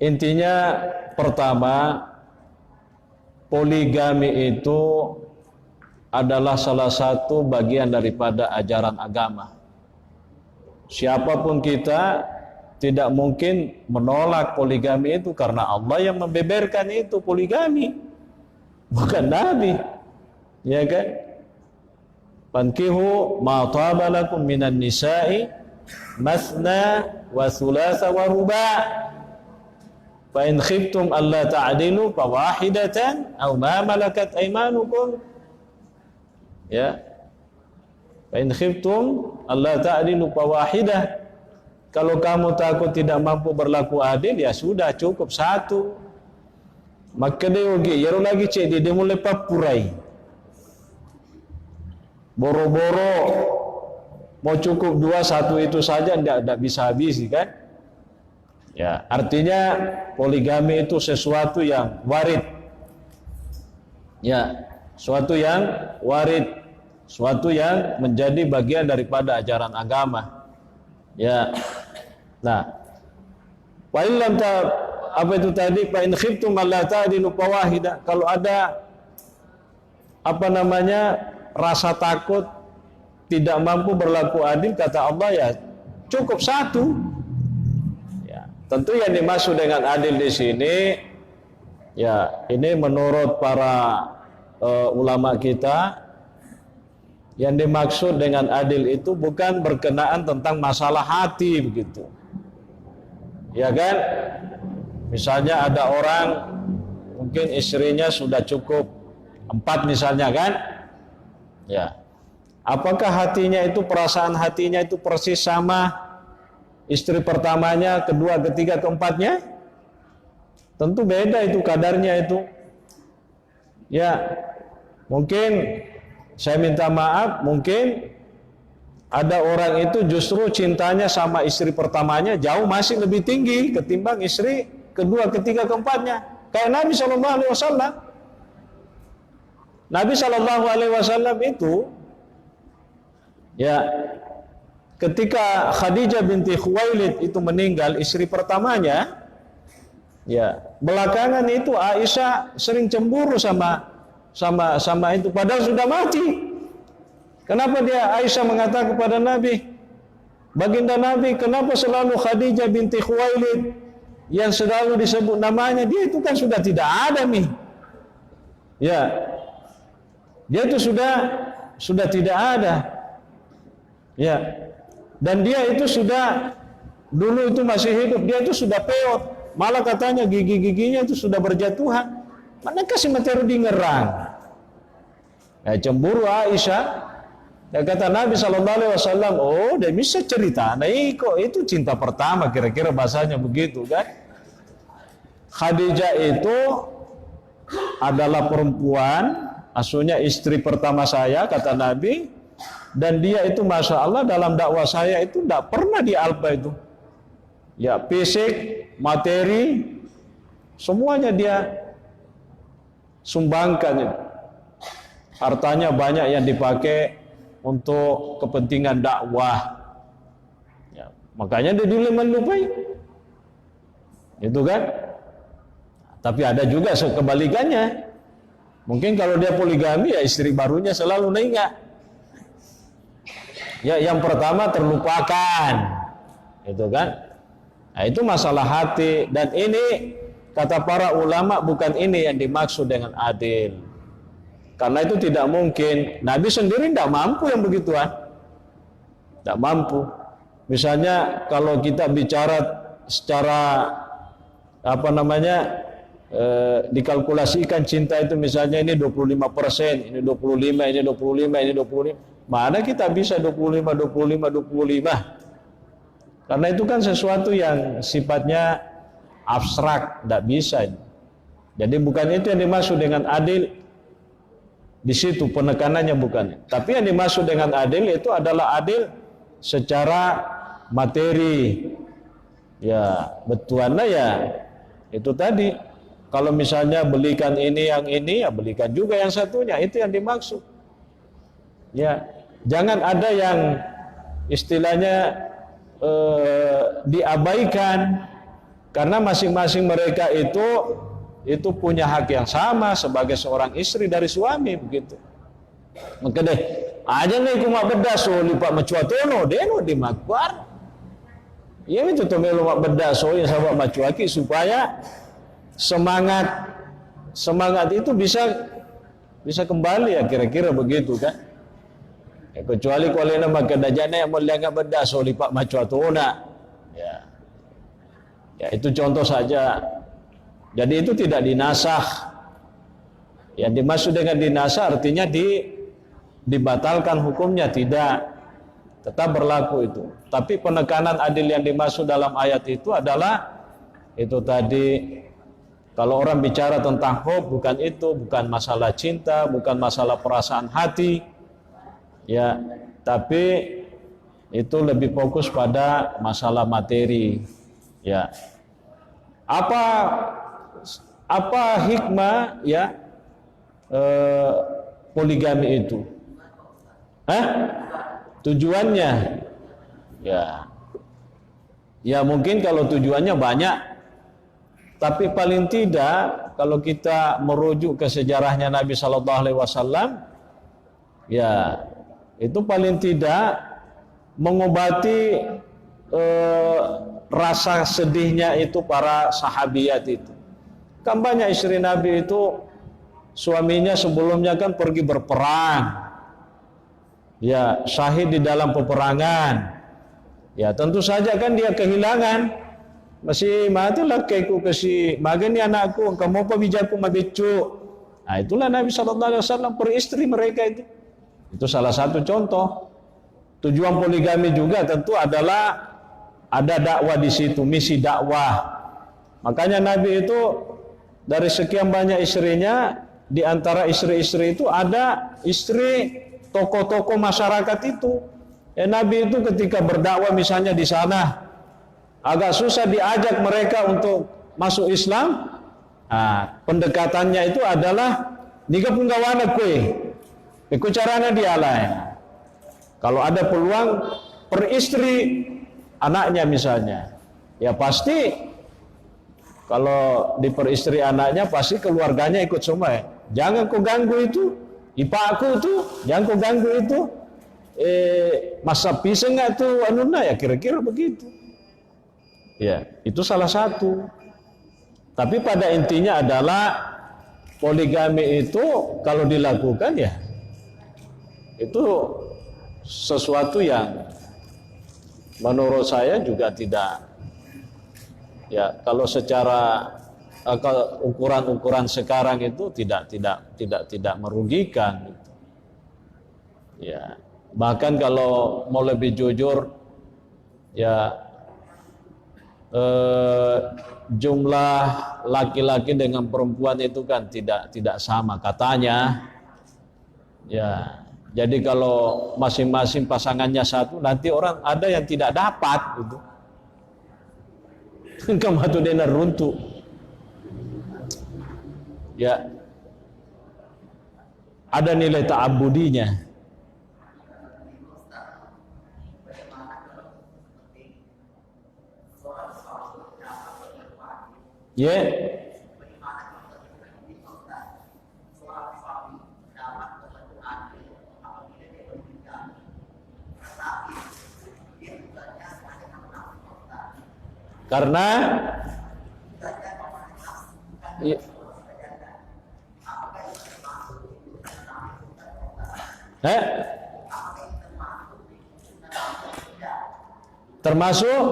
Intinya pertama, poligami itu adalah salah satu bagian daripada ajaran agama. Siapapun kita tidak mungkin menolak poligami itu karena Allah yang membeberkan itu poligami, bukan Nabi. Ya kan? Fankihu ma taba lakum minan nisa'i masna wa thulatha wa ruba'. Fa in khiftum alla ta'dilu fawahidatan aw ma malakat aymanukum. Ya. Fa in khiftum alla ta'dilu fawahidah. Kalau kamu takut tidak mampu berlaku adil, ya sudah cukup satu. Maka dia oke, ya lagi cek dia mulai papurai. Boro-boro mau cukup dua, satu itu saja tidak bisa habis kan? Ya, artinya poligami itu sesuatu yang warid. Ya, suatu yang warid, suatu yang menjadi bagian daripada ajaran agama. Ya. Nah, wa illam apa itu tadi, fa in khiftum alla ta'dilu fawahida. Kalau ada rasa takut tidak mampu berlaku adil, kata Allah, ya cukup satu. Ya, tentu yang dimaksud dengan adil di sini, ya ini menurut para ulama kita, yang dimaksud dengan adil itu bukan berkenaan tentang masalah hati begitu. Ya kan? Misalnya ada orang mungkin istrinya sudah cukup 4 misalnya kan? Ya. Apakah hatinya itu, perasaan hatinya itu persis sama istri pertamanya, kedua, ketiga, keempatnya? Tentu beda itu kadarnya itu. Ya. Mungkin saya minta maaf, mungkin ada orang itu justru cintanya sama istri pertamanya jauh masih lebih tinggi ketimbang istri kedua, ketiga, keempatnya. Kayak Nabi SAW. Nabi SAW itu, ya, ketika Khadijah binti Khuwailid itu meninggal, istri pertamanya, ya, belakangan itu Aisyah sering cemburu sama itu, padahal sudah mati. Kenapa Aisyah mengatakan kepada Nabi, baginda Nabi, kenapa selalu Khadijah binti Khuwailid yang selalu disebut namanya? Dia itu kan sudah tidak ada nih. Ya. Dia itu sudah tidak ada. Ya. Dan dia itu sudah dulu itu masih hidup, dia itu sudah peot. Malah katanya gigi-giginya itu sudah berjatuhan. Mana kasih materi di ngerang. Ya, cemburu Aisyah. Ya, kata Nabi SAW, oh dia bisa cerita, nah kok itu cinta pertama, kira-kira bahasanya begitu kan. Khadijah itu adalah perempuan, asuhnya istri pertama saya, kata Nabi. Dan dia itu Masya Allah dalam dakwah saya itu tidak pernah dialpa itu. Ya, fisik, materi, semuanya dia sumbangkan. Hartanya banyak yang dipakai untuk kepentingan dakwah. Ya, makanya dia dulu melupai. Itu kan. Tapi ada juga kebalikannya. Mungkin kalau dia poligami, ya istri barunya selalu ingat. Ya, yang pertama terlupakan. Itu kan. Nah, itu masalah hati. Dan ini kata para ulama, bukan ini yang dimaksud dengan adil. Karena itu tidak mungkin. Nabi sendiri tidak mampu yang begituan. Tidak mampu. Misalnya kalau kita bicara secara dikalkulasikan cinta itu, misalnya ini 25%, ini 25, ini 25, ini 25. Mana kita bisa 25, 25, 25? Karena itu kan sesuatu yang sifatnya abstrak, tidak bisa. Jadi bukan itu yang dimaksud dengan adil. Di situ penekanannya bukan. Tapi yang dimaksud dengan adil itu adalah adil secara materi. Ya, betuannya ya itu tadi. Kalau misalnya belikan ini yang ini, ya belikan juga yang satunya. Itu yang dimaksud. Ya, jangan ada yang istilahnya diabaikan. Karena masing-masing mereka itu punya hak yang sama sebagai seorang istri dari suami begitu. Maka deh, aja nih kumak bedas so lipat macuatono deno di makbar. Ya itu tuh melu mak bedas so yang sahabat macuaki supaya semangat itu bisa kembali ya kira-kira begitu kan. Ya, kecuali kalau nama kedajana yang melihat bedas so lipat macuatona. Ya itu contoh saja. Jadi itu tidak dinasah. Yang dimaksud dengan dinasah artinya dibatalkan hukumnya, tidak, tetap berlaku itu. Tapi penekanan adil yang dimaksud dalam ayat itu adalah itu tadi, kalau orang bicara tentang hub, bukan itu, bukan masalah cinta, bukan masalah perasaan hati, ya, tapi itu lebih fokus pada masalah materi, ya. Apa hikmah ya poligami itu? Tujuannya ya mungkin kalau tujuannya banyak, tapi paling tidak kalau kita merujuk ke sejarahnya Nabi Shallallahu Alaihi Wasallam, ya itu paling tidak mengobati rasa sedihnya itu para sahabiat itu. Kan banyak istri Nabi itu suaminya sebelumnya kan pergi berperang, ya syahid di dalam peperangan, ya tentu saja kan dia kehilangan, masih matilah keku kesi magani anakku kamu apa bijaku mabicu. Nah itulah Nabi SAW peristri mereka itu salah satu contoh. Tujuan poligami juga tentu adalah ada dakwah di situ, misi dakwah. Makanya Nabi itu dari sekian banyak istrinya, di antara istri-istri itu ada istri tokoh-tokoh masyarakat itu. Ya, Nabi itu ketika berdakwah misalnya di sana agak susah diajak mereka untuk masuk Islam. Nah, pendekatannya itu adalah nika punggawana kue. Iku caranya dia lain. Kalau ada peluang per istri anaknya misalnya, ya pasti kalau diperistri anaknya pasti keluarganya ikut semua ya. Jangan kau ganggu itu, ipaku tuh, jangan kau ganggu itu. Masa pisang nggak tuh anuna ya kira-kira begitu. Ya itu salah satu. Tapi pada intinya adalah poligami itu kalau dilakukan ya itu sesuatu yang menurut saya juga tidak, ya kalau secara ukuran-ukuran sekarang itu tidak merugikan. Ya bahkan kalau mau lebih jujur, ya jumlah laki-laki dengan perempuan itu kan tidak sama katanya. Ya jadi kalau masing-masing pasangannya satu, nanti orang ada yang tidak dapat gitu. Kamu tuh dia runtuh. Ya. Ada nilai ta'abudinya. Ya. Karena termasuk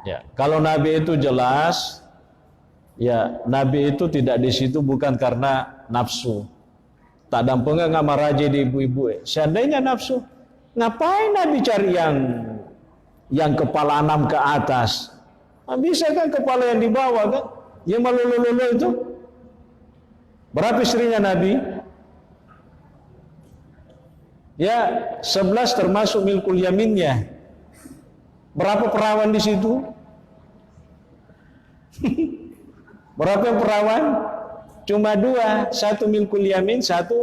ya, kalau Nabi itu jelas, ya Nabi itu tidak di situ bukan karena nafsu. Tak dampungnya ngamaraji di ibu-ibu. Seandainya nafsu, ngapain Nabi cari yang kepala 6 ke atas? Nah, bisa kan kepala yang di bawah kan? Yang malulu-lulu itu. Berapa istrinya Nabi? Ya 11 termasuk milkul yaminnya. Berapa perawan di situ? Berapa perawan? Cuma 2, 1 milkul yamin, 1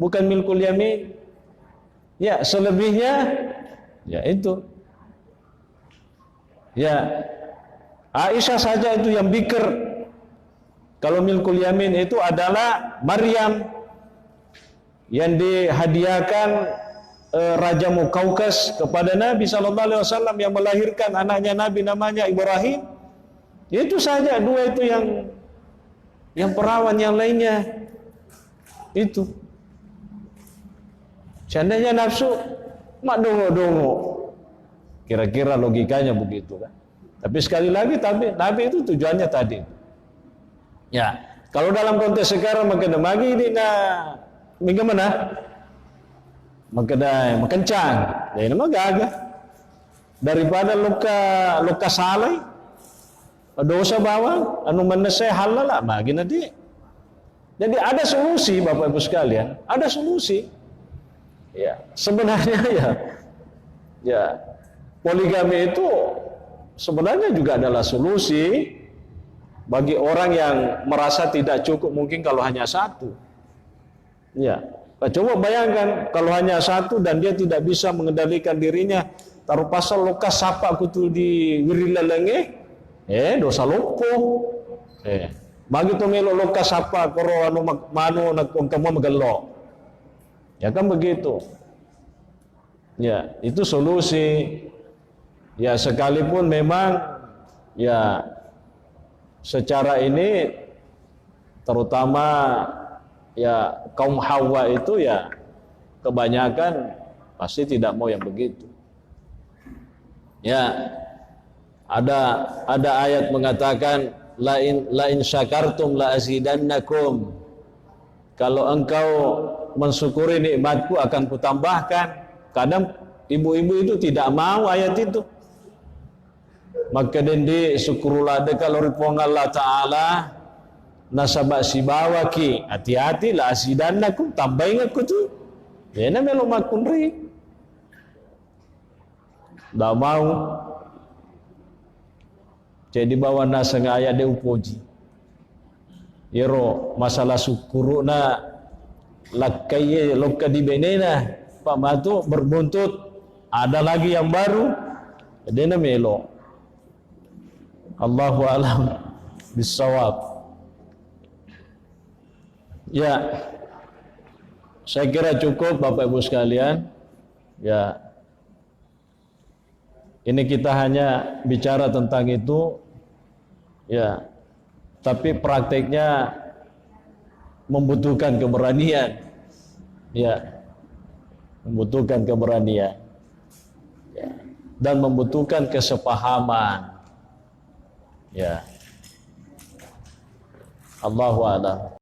bukan milkul yamin. Ya selebihnya ya itu. Ya, Aisyah saja itu yang bikir. Kalau milkul yamin itu adalah Maryam yang dihadiahkan Raja Mukaukas kepada Nabi SAW yang melahirkan anaknya Nabi namanya Ibrahim. Itu saja dua itu yang perawan, yang lainnya itu. Seandainya nafsu, mak dongo-dongo. Kira-kira logikanya begitu kan. Tapi sekali lagi, Nabi itu tujuannya tadi. Ya, kalau dalam konteks sekarang makin magi ini bagaimana? Makedai, makencang. Ini mah gagah. Daripada luka salai, dosa bawang, anu menesai halal lah, bagi nanti. Jadi ada solusi, Bapak Ibu sekalian, ada solusi. Ya, sebenarnya ya poligami itu sebenarnya juga adalah solusi bagi orang yang merasa tidak cukup mungkin kalau hanya satu. Ya, coba bayangkan kalau hanya satu dan dia tidak bisa mengendalikan dirinya, taruh pasal lokas sapa kutu di wirilalenge, dosa loko. Bagi tu melo lokas sapa koro anu manu nak kamu megelo. Ya kan begitu. Ya, itu solusi. Ya, sekalipun memang ya secara ini terutama ya kaum Hawa itu ya kebanyakan pasti tidak mau yang begitu. Ya, ada ayat mengatakan la in syakartum la azidannakum. Kalau engkau mensyukuri nikmatku akan kutambahkan. Kadang ibu-ibu itu tidak mau ayat itu. Maka dendi syukurulah kalau ripong Allah Ta'ala nasabak sibawaki. Hati-hati lah asidannakum, tambahin aku tu. Yana melo makunri. Tak mau. Jadi bawa nasa ayat dia upoji. Yero masalah syukuru na lakaiye lokka di benena Pak Matu berbuntut, ada lagi yang baru dena melo. Allahu a'lam bissawab. Ya, saya kira cukup Bapak Ibu sekalian. Ya, ini kita hanya bicara tentang itu. Ya, tapi prakteknya membutuhkan keberanian. Ya, membutuhkan keberanian. Ya, dan membutuhkan kesepahaman. Ya, Allahu a'lam.